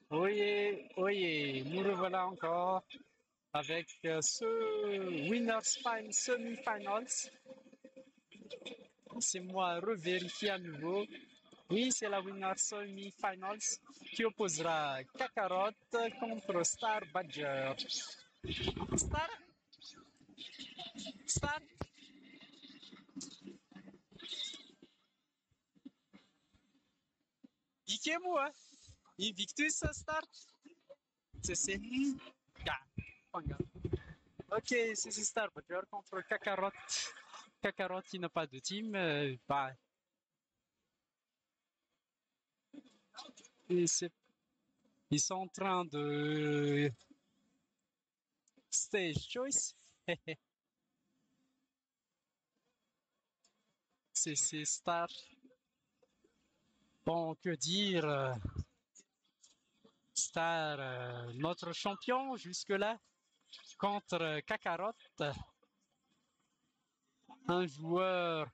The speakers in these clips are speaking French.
Oyez, oyez, nous revoilà encore avec ce Winners Semi-Finals. C'est moi revérifier à nouveau. Oui, c'est la Winners Semi-Finals qui opposera Kakarot contre Star Badger. Star? Star? Ikemua? Invictus Star? C'est Panga. Ok, c'est Star Badger contre Kakarot. Kakarot qui n'a pas de team. Ils sont en train de stage choice. C'est Star. Bon, que dire, Star, notre champion jusque-là, contre Kakarot, un joueur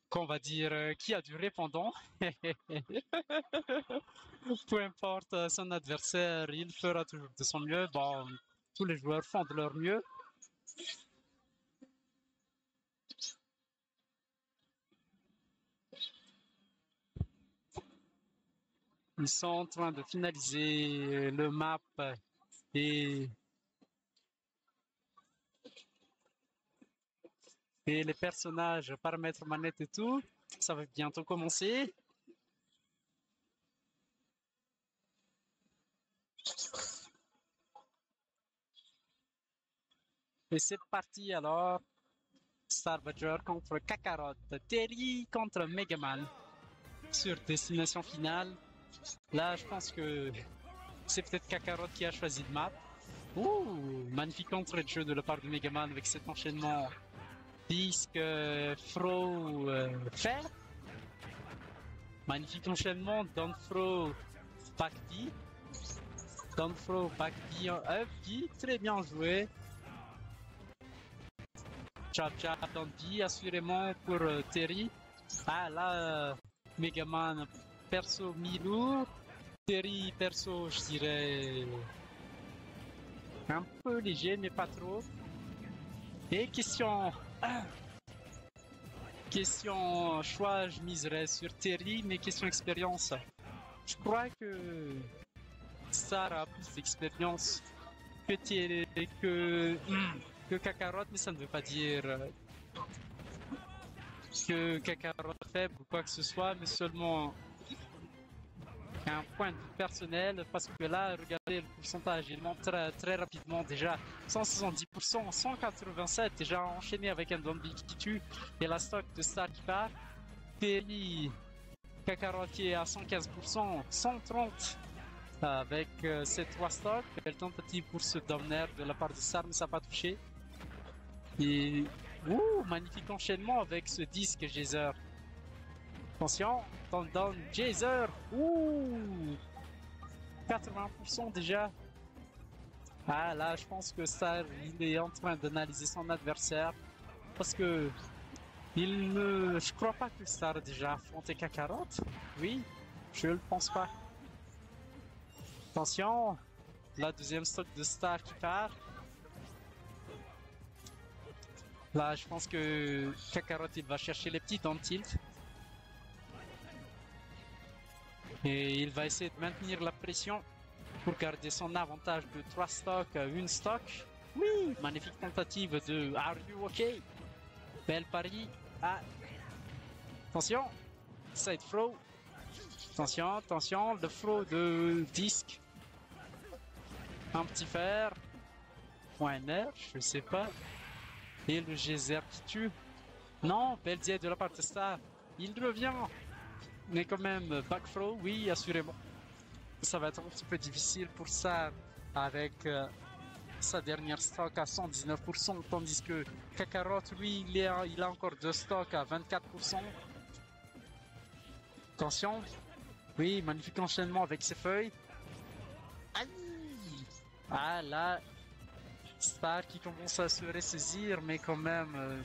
qu'on va dire qui a du répondant. Peu importe son adversaire, il fera toujours de son mieux. Bon, tous les joueurs font de leur mieux. Ils sont en train de finaliser le map et les personnages, paramètres, manette et tout. Ça va bientôt commencer. Et c'est parti alors. Star Badger contre Kakarot. Terry contre Megaman. Sur destination finale. Là, je pense que c'est peut-être Kakarot qui a choisi de map. Ouh, magnifique entrée de jeu de la part de Megaman avec cet enchaînement disque, throw, fer. Magnifique enchaînement, down throw, back B. Down throw, back B, up B. Très bien joué. Jab jab down B, assurément pour Terry. Ah là, Megaman perso mi-lourd. Terry perso, je dirais un peu léger, mais pas trop. Et question choix, je miserais sur Terry, mais question expérience. Je crois que Star a plus d'expérience que Terry, que Kakarot, mais ça ne veut pas dire que Kakarot est faible ou quoi que ce soit, mais seulement un point de vue personnel, parce que là, regardez le pourcentage, il monte très rapidement déjà, 170%, 187, déjà enchaîné avec un zombie qui tue, et la stock de Star qui part, Terry, Kakarot qui est à 115%, 130 avec ces trois stocks, belle tentative pour ce Domner de la part de Star, mais ça n'a pas touché. Et magnifique enchaînement avec ce disque Geyser. Attention, down Geyser. 80% déjà. Ah là, je pense que Star, il est en train d'analyser son adversaire parce que je crois pas que Star a déjà affronté Kakarot. Oui, je le pense pas. Attention, la deuxième stock de Star qui part. Là, je pense que Kakarot, il va chercher les petits down tilt. Et il va essayer de maintenir la pression pour garder son avantage de 3 stocks à 1 stock. Oui, magnifique tentative de Are You OK? Belle pari. Ah. Attention, side throw. Attention, attention, le throw de disque. Un petit fer. Point nerf, je sais pas. Et le geyser qui tue. Non, belle diète de la part de Star. Il revient. Mais quand même, back throw, oui, assurément. Ça va être un petit peu difficile pour ça avec sa dernière stock à 119%, tandis que Kakarot, lui, il a encore deux stocks à 24%. Attention. Oui, magnifique enchaînement avec ses feuilles. Aïe! Ah là, Star qui commence à se ressaisir, mais quand même,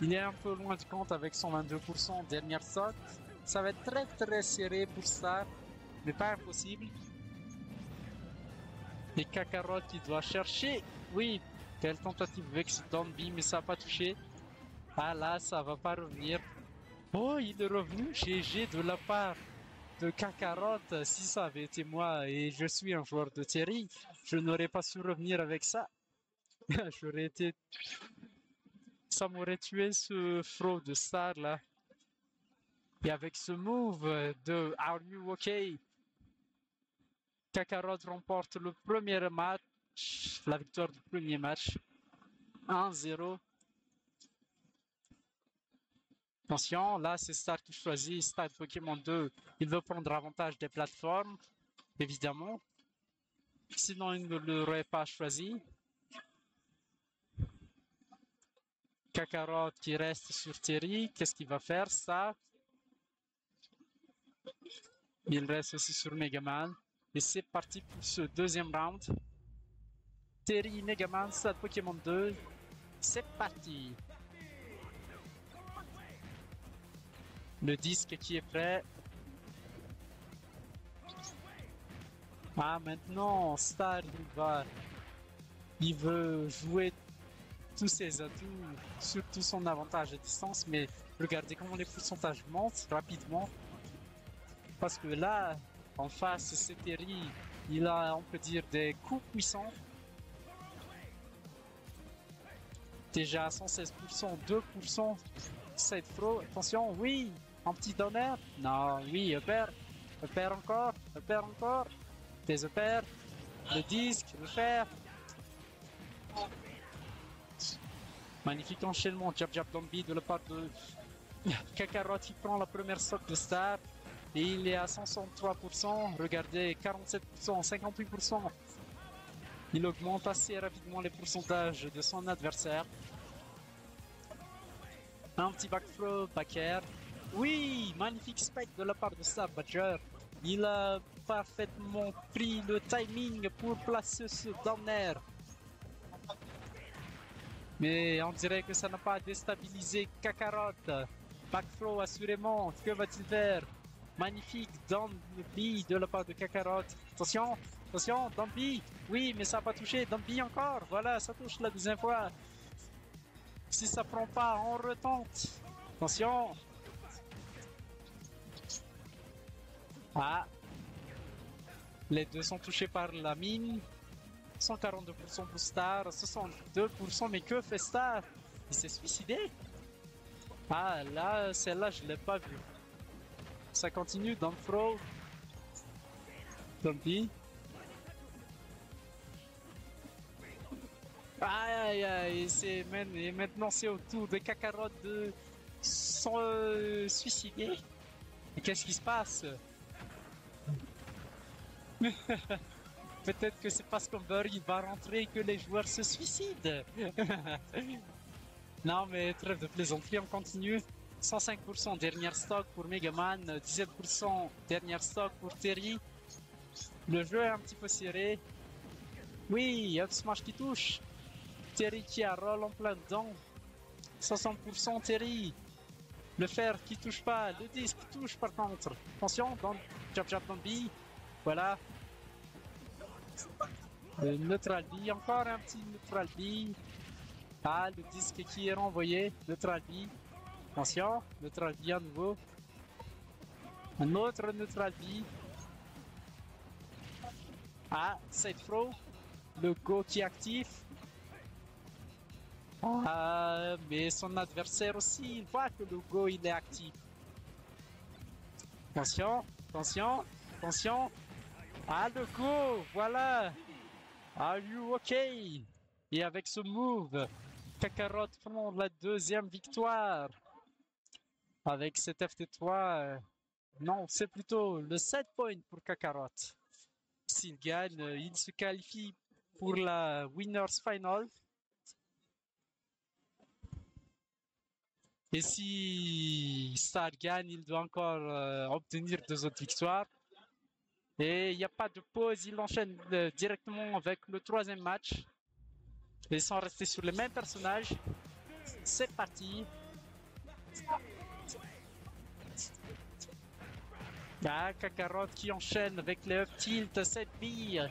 il est un peu loin du compte avec son 22%. Dernière stock. Ça va être très serré pour Star. mais pas impossible. Et Kakarot qui doit chercher. Oui, quelle tentative avec ce Danby, mais ça n'a pas touché. Ah là, ça va pas revenir. Oh, il est revenu. GG de la part de Kakarot. Si ça avait été moi et je suis un joueur de Terry, je n'aurais pas su revenir avec ça. J'aurais été... Ça m'aurait tué ce throw de Star là. Et avec ce move de Are You OK? Kakarot remporte le premier match, la victoire du premier match. 1-0. Attention, là c'est Star qui choisit. Star Pokémon 2, il veut prendre avantage des plateformes, évidemment. Sinon, il ne l'aurait pas choisi. Kakarot qui reste sur Terry. Qu'est-ce qu'il va faire, ça? Il reste aussi sur Megaman. Et c'est parti pour ce deuxième round. Terry, Megaman, Stade Pokémon 2. C'est parti. Le disque qui est prêt. Ah, maintenant, Star, il veut jouer tous ses atouts, surtout son avantage à distance, mais regardez comment les pourcentages montent rapidement. Parce que là, en face, c'est Terry, il a, on peut dire, des coups puissants. Déjà 116%, 2%, side throw, attention, oui, un petit donner, non, oui, upper encore, des upper, le disque, le fer. Magnifique enchaînement, jab jab Danby de la part de Kakarot qui prend la première stock de Star et il est à 163%, regardez 47%, 58%. Il augmente assez rapidement les pourcentages de son adversaire. Un petit back throw, back air. Oui, magnifique spike de la part de Star Badger. Il a parfaitement pris le timing pour placer ce down air. Mais on dirait que ça n'a pas déstabilisé Kakarot. Back throw assurément. Que va-t-il faire? Magnifique Danby de la part de Kakarot. Attention, attention, Danby. Oui, mais ça n'a pas touché. Danby encore. Voilà, ça touche la deuxième fois. Si ça prend pas, on retente. Attention. Ah. Les deux sont touchés par la mine. 142% pour Star, 62%, mais que fait Star? Il s'est suicidé? Ah là, celle-là je l'ai pas vue. Ça continue dans le throw. Danby. Aïe aïe, et maintenant c'est au tour de Kakarot de se suicider. Et qu'est-ce qui se passe? Peut-être que c'est parce qu'Humber il va rentrer que les joueurs se suicident. Non mais trêve de plaisanterie, on continue. 105% dernière stock pour Megaman, 17% dernière stock pour Terry. Le jeu est un petit peu serré. Oui, up smash qui touche. Terry qui a roll en plein dedans. 60% Terry. Le fer qui touche pas, le disque qui touche par contre. Attention, dans jab jab Danby. Voilà. Le neutral B, encore un petit neutral B. Ah, le disque qui est renvoyé, neutral B. Attention, neutral B à nouveau. Un autre neutral B. Ah, side throw. Le go qui est actif. Ah, mais son adversaire aussi, il voit que le go il est actif. Attention, attention, attention. Ah, le go, voilà. Are you okay? Et avec ce move, Kakarot prend la deuxième victoire. Avec cet FT3, non, c'est plutôt le 7 point pour Kakarot. S'il gagne, il se qualifie pour la Winners Final. Et si Star gagne, il doit encore obtenir 2 autres victoires. Et il n'y a pas de pause, il enchaîne directement avec le 3e match. Ils sont restés sur les mêmes personnages. C'est parti. Ah, Kakarot qui enchaîne avec les up tilt, cette bille.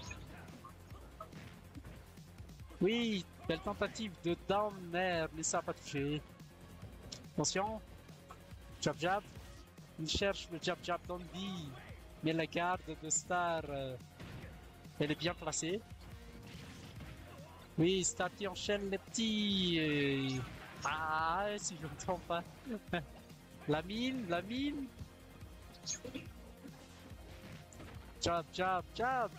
Oui, belle tentative de down air, mais ça n'a pas touché. Attention, jab jab. Il cherche le jab jab d'Andy, mais la garde de Star, elle est bien placée. Oui, Star qui enchaîne les petits. Ah, si je ne trompe pas. La mine, la mine. Jab, jab, jab.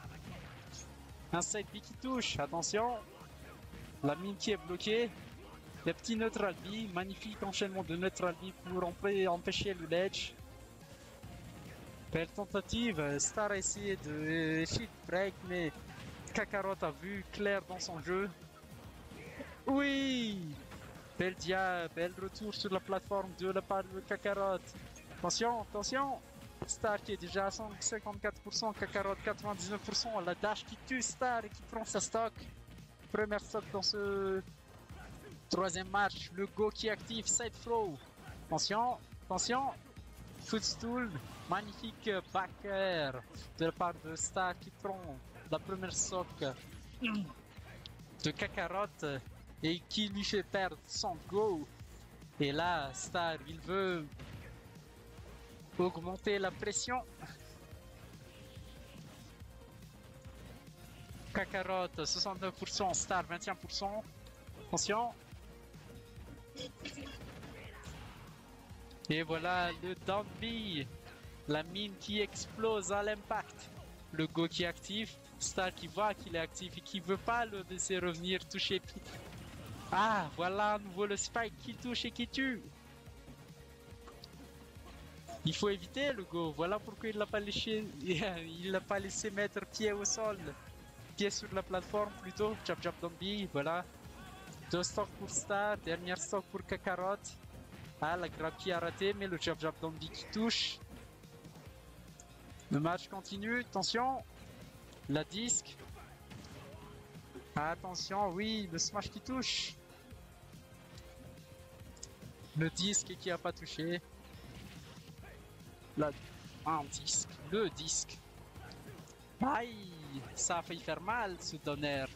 Un side B qui touche, attention. La mine qui est bloquée. Les petits neutral B, magnifique enchaînement de neutral B pour empêcher le ledge. Belle tentative, Star a essayé de shield break, mais Kakarot a vu clair dans son jeu. Oui! Belle bel retour sur la plateforme de la part de Kakarot. Attention, attention! Star qui est déjà à 54%, Kakarot 99%, la dash qui tue Star et qui prend sa stock. Première stock dans ce troisième match, le go qui active side throw. Attention, attention! Footstool, magnifique back air de la part de Star qui prend la première stock de Kakarot et qui lui fait perdre son go. Et là, Star, il veut augmenter la pression. Kakarot 69%, Star 21%. Attention. Et voilà le down B, la mine qui explose à l'impact. Le go qui est actif, Star qui voit qu'il est actif et qui veut pas le laisser revenir toucher. Ah, voilà à nouveau le spike qui touche et qui tue. Il faut éviter le go, voilà pourquoi il l'a pas laissé, mettre pied au sol. Pied sur la plateforme plutôt, jab jab zombie, voilà. 2 stocks pour Star, dernière stock pour Kakarot. Ah, la grab qui a raté, mais le jab jab zombie qui touche. Le match continue, attention. La disque. Attention, oui, le smash qui touche. Le disque qui a pas touché. Disque. Le disque. Aïe, ça a failli faire mal ce donner.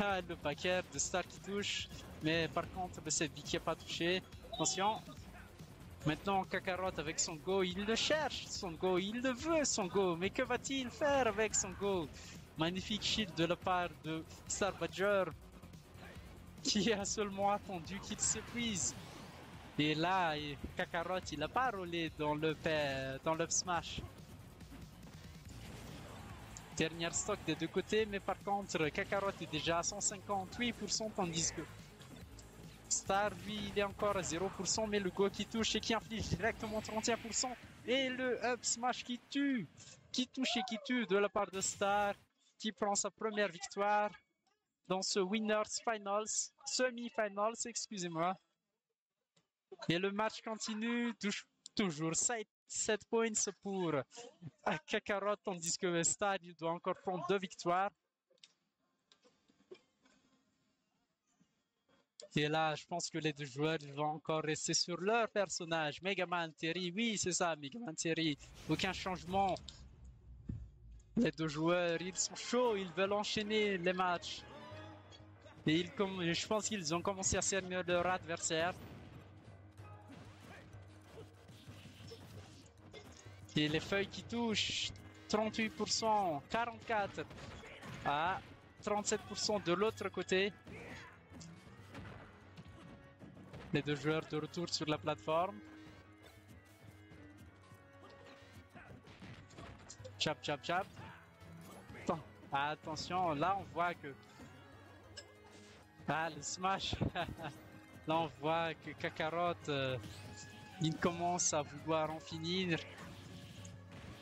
Ah, le backer de Star qui touche. Mais par contre, le set B qui a pas touché. Attention. Maintenant, Kakarot avec son go, il le cherche, son go, il le veut, son go. Mais que va-t-il faire avec son go? Magnifique shield de la part de Star Badger, qui a seulement attendu qu'il s'épuise. Et là, Kakarot, il n'a pas roulé dans le smash. Dernière stock des deux côtés, mais par contre, Kakarot est déjà à 158%, tandis que Star, lui, il est encore à 0%, mais le go qui touche et qui inflige directement 31%. Et le up smash qui tue, qui touche et qui tue de la part de Star, qui prend sa première victoire dans ce Winners Finals, Semi-Finals, excusez-moi. Et le match continue, toujours 7 points pour Kakarot, tandis que Star, il doit encore prendre 2 victoires. Et là, je pense que les deux joueurs vont encore rester sur leur personnage. Megaman, Terry, oui, c'est ça, Megaman, Terry. Aucun changement. Les deux joueurs, ils sont chauds, ils veulent enchaîner les matchs. Et je pense qu'ils ont commencé à cerner leur adversaire. Et les feuilles qui touchent, 38%, 44%, à 37% de l'autre côté. Les deux joueurs de retour sur la plateforme. Chap, chap, chap. Attention, là on voit que... Ah, le smash. Là on voit que Kakarot, il commence à vouloir en finir.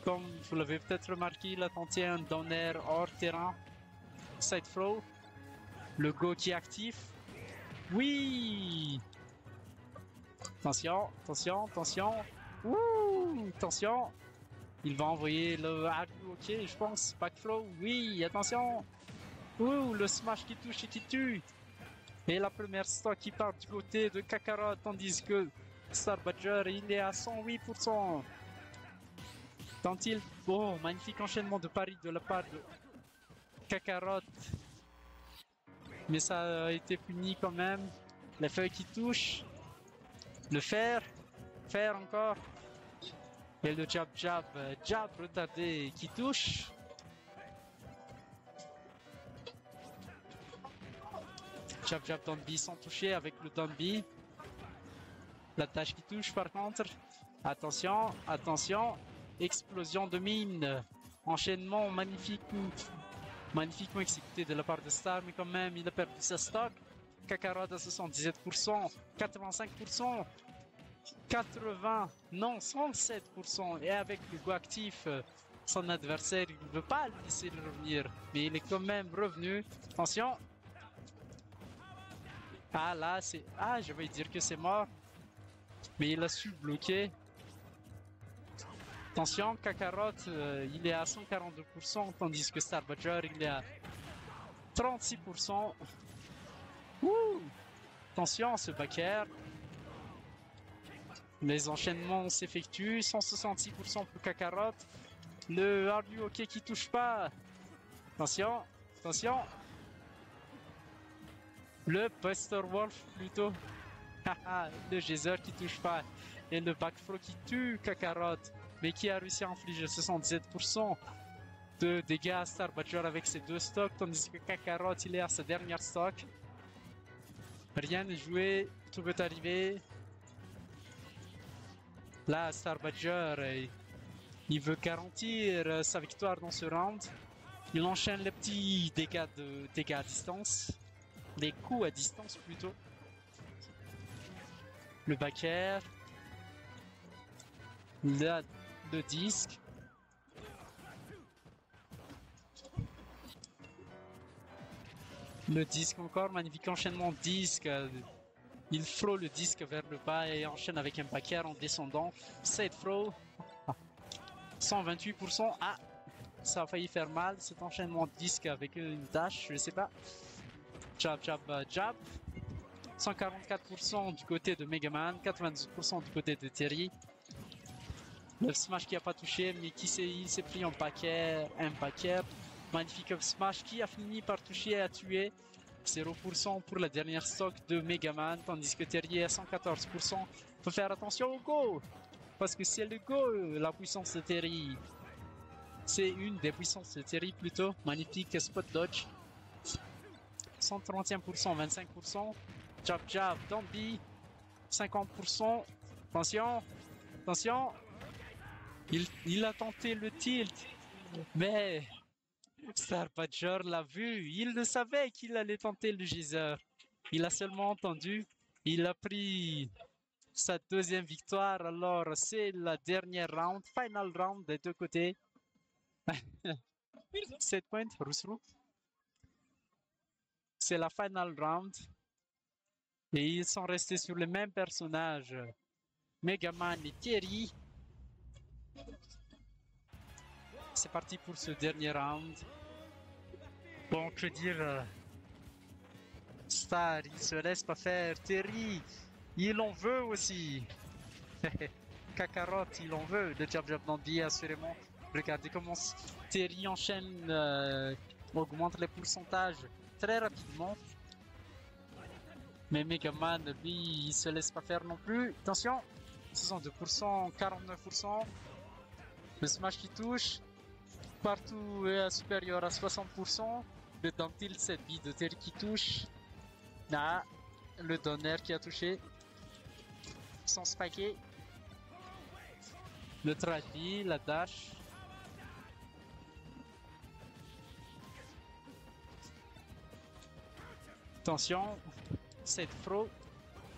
Comme vous l'avez peut-être remarqué, il a tenté un down air hors terrain. Side throw. Le go qui est actif. Oui! Attention, attention, attention. Ouh, attention. Il va envoyer le ok, je pense. Backflow, oui, attention. Ouh, le smash qui touche et qui tue. Et la première stock qui part du côté de Kakarot, tandis que Star Badger, il est à 108%. Tente-t-il? Oh, magnifique enchaînement de paris de la part de Kakarot. Mais ça a été puni quand même. La feuille qui touche. Le fer. Fer encore. Et le jab jab. Jab retardé qui touche. Jab jab Danby sans toucher avec le Danby. La tâche qui touche par contre. Attention, attention. Explosion de mine. Enchaînement magnifique. Magnifiquement exécuté de la part de Star, mais quand même il a perdu sa stock. Kakarot à 77%, 85%, 80%, non 107%. Et avec le go actif, son adversaire il ne veut pas le laisser revenir, mais il est quand même revenu. Attention. Ah là c'est... Ah je vais dire que c'est mort. Mais il a su bloquer. Attention, Kakarot, il est à 142%, tandis que Star Badger, il est à 36%. Ouh! Attention, ce backer. Les enchaînements s'effectuent, 166% pour Kakarot. Le Hardu OK qui touche pas. Attention, attention. Le Buster Wolf plutôt. Le geyser qui touche pas. Et le backthrow qui tue Kakarot. Mais qui a réussi à infliger 77% de dégâts à Star Badger avec ses deux stocks, tandis que Kakarot il est à sa dernière stock. Rien n'est joué, tout peut arriver. Là, Star Badger, il veut garantir sa victoire dans ce round. Il enchaîne les petits dégâts à distance, les coups à distance plutôt. Le backer, le disque. Le disque encore, magnifique enchaînement disque. Il frôle le disque vers le bas et enchaîne avec un backer en descendant. Side throw. 128%. Ah, ça a failli faire mal cet enchaînement disque avec une dash, je sais pas. Jab, jab, jab. 144% du côté de Megaman, 92% du côté de Terry. Le smash qui a pas touché, mais qui s'est pris en paquet, un paquet. Magnifique up smash qui a fini par toucher et a tué. 0% pour la dernière stock de Megaman, tandis que Terry est à 114%. Faut faire attention au go, parce que c'est le go, la puissance de Terry. C'est une des puissances de Terry plutôt. Magnifique spot dodge. 131%, 25%. Jab jab, Danby. 50%. Attention, attention. Il a tenté le tilt, mais Star Badger l'a vu. Il le savait qu'il allait tenter le geyser. Il a seulement entendu. Il a pris sa deuxième victoire. Alors, c'est la dernière round, final round des deux côtés. 7 points, Rousseau. C'est la final round. Et ils sont restés sur les mêmes personnages. Megaman et Terry. C'est parti pour ce dernier round. Bon, que dire, Star, il se laisse pas faire. Terry, il en veut aussi. Kakarot, il en veut. Le jab jab Danby, assurément. Regardez comment Terry enchaîne, augmente les pourcentages très rapidement. Mais Megaman, lui, il se laisse pas faire non plus. Attention, 62%, 49%. Le smash qui touche. Partout est supérieur à 60%. Le down tilt, cette bille de Terry qui touche. Ah, le donner qui a touché. Sans spiker. Le tradi, la dash. Attention, cette throw.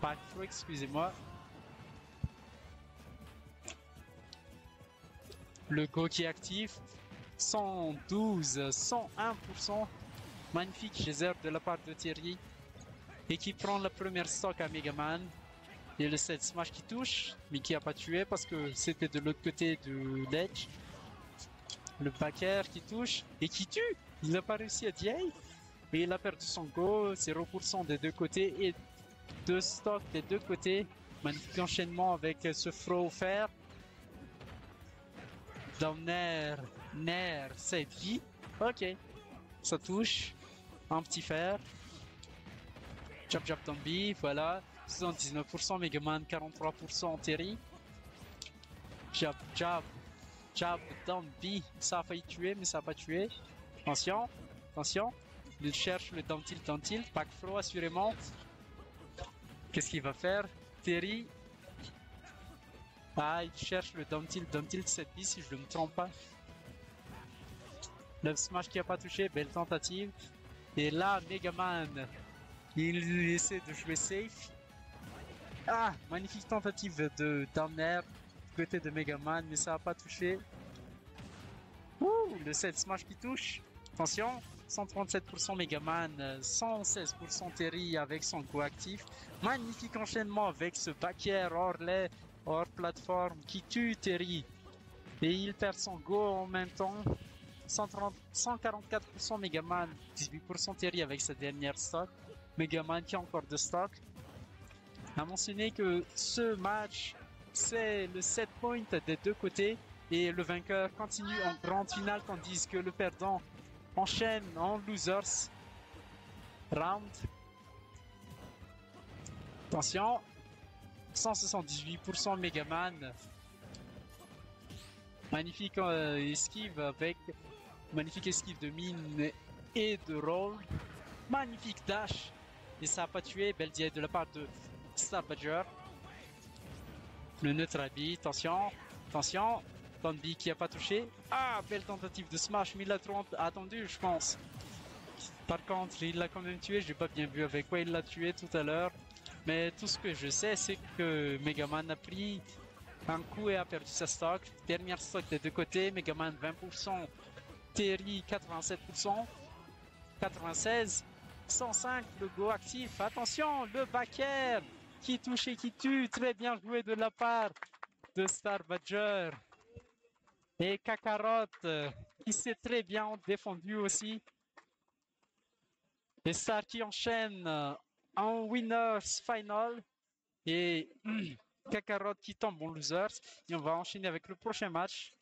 Back throw, excusez-moi. Le go qui est actif. 112, 101%. Magnifique geyser de la part de Terry. Et qui prend la première stock à Megaman. Et le set smash qui touche, mais qui n'a pas tué parce que c'était de l'autre côté de l'edge. Le backer qui touche et qui tue. Il n'a pas réussi à DA. Et il a perdu son go. 0% des deux côtés et 2 stocks des deux côtés. Magnifique enchaînement avec ce throw fer. Domner, Ner, 7 vie. Ok, ça touche. Un petit fer. Jab Jab Dombi, voilà. 79%, Megaman 43% Terry. Jab Jab, Jab Dombi. Ça a failli tuer, mais ça n'a pas tué. Attention, attention. Il cherche le down tilt, Pack Flow assurément. Qu'est-ce qu'il va faire? Terry. Ah, il cherche le down tilt 7 bis si je ne me trompe pas. Le smash qui a pas touché, belle tentative. Et là, Megaman, il essaie de jouer safe. Ah, magnifique tentative de Damner du côté de Megaman, mais ça n'a pas touché. Ouh, le 7 smash qui touche. Attention, 137% Megaman, 116% Terry avec son go actif. Magnifique enchaînement avec ce back air hors plateforme qui tue Terry. Et il perd son go en même temps. 144% Megaman, 18% Terry avec sa dernière stock. Megaman qui a encore de stock. A mentionné que ce match, c'est le set point des deux côtés et le vainqueur continue en grande finale tandis que le perdant enchaîne en losers round. Attention, 178% Megaman. Magnifique esquive avec magnifique esquive de mine et de roll. Magnifique dash. Et ça n'a pas tué. Belle diète de la part de Star Badger. Le neutral B. Attention. Attention. Tombi qui n'a pas touché. Ah, belle tentative de smash. Mais il l'a trop attendu, je pense. Par contre, il l'a quand même tué. J'ai pas bien vu avec quoi il l'a tué tout à l'heure. Mais tout ce que je sais, c'est que Megaman a pris un coup et a perdu sa stock. Dernière stock des deux côtés. Megaman 20%. Terry 87%. 96. 105, le go actif. Attention, le back air qui touche et qui tue. Très bien joué de la part de Star Badger. Et Kakarot qui s'est très bien défendu aussi. Et Star qui enchaîne en winners final. Et Kakarot qui tombe en losers. Et on va enchaîner avec le prochain match.